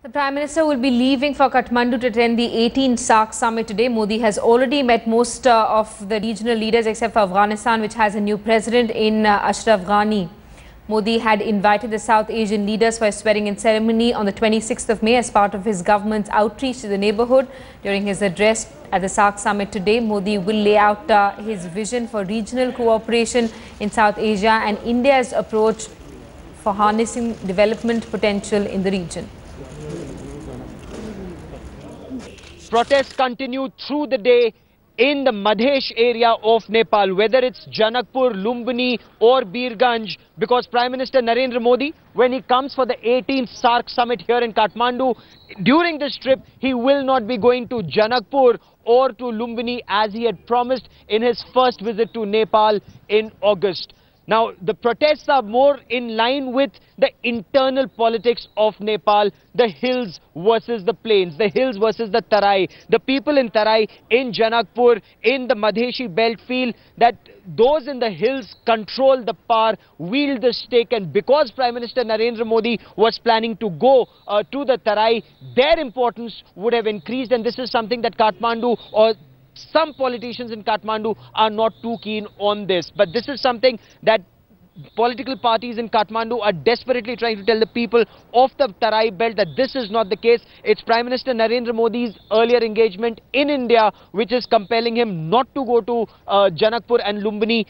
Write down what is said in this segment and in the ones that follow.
The Prime Minister will be leaving for Kathmandu to attend the 18th SAARC Summit today. Modi has already met most of the regional leaders except for Afghanistan, which has a new president in Ashraf Ghani. Modi had invited the South Asian leaders for a swearing-in ceremony on the 26th of May as part of his government's outreach to the neighbourhood. During his address at the SAARC Summit today, Modi will lay out his vision for regional cooperation in South Asia and India's approach for harnessing development potential in the region. Protests continue through the day in the Madhesh area of Nepal, whether it's Janakpur, Lumbini or Birganj, because Prime Minister Narendra Modi, when he comes for the 18th SAARC Summit here in Kathmandu, during this trip, he will not be going to Janakpur or to Lumbini as he had promised in his first visit to Nepal in August. Now, the protests are more in line with the internal politics of Nepal, the hills versus the plains, the hills versus the Tarai. The people in Tarai, in Janakpur, in the Madheshi belt feel that those in the hills control the power, wield the stake, and because Prime Minister Narendra Modi was planning to go to the Tarai, their importance would have increased, and this is something that Kathmandu or some politicians in Kathmandu are not too keen on this. But this is something that political parties in Kathmandu are desperately trying to tell the people of the Tarai belt that this is not the case. It's Prime Minister Narendra Modi's earlier engagement in India which is compelling him not to go to Janakpur and Lumbini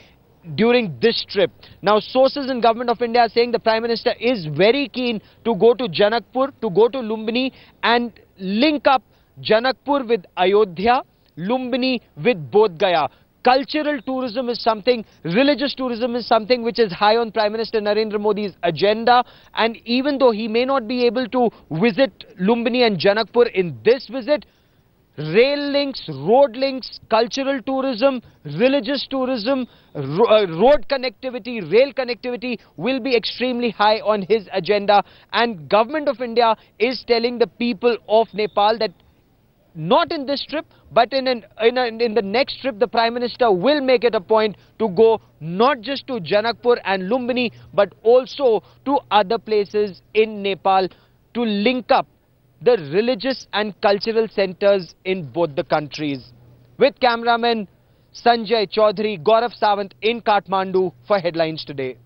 during this trip. Now, sources in Government of India are saying the Prime Minister is very keen to go to Janakpur, to go to Lumbini and link up Janakpur with Ayodhya, Lumbini with Bodh Gaya. Cultural tourism is something, religious tourism is something which is high on Prime Minister Narendra Modi's agenda, and even though he may not be able to visit Lumbini and Janakpur in this visit, rail links, road links, cultural tourism, religious tourism, road connectivity, rail connectivity will be extremely high on his agenda, and Government of India is telling the people of Nepal that not in this trip, but in the next trip, the Prime Minister will make it a point to go not just to Janakpur and Lumbini, but also to other places in Nepal to link up the religious and cultural centers in both the countries. With cameraman Sanjay Chaudhary, Gaurav Sawant in Kathmandu for Headlines Today.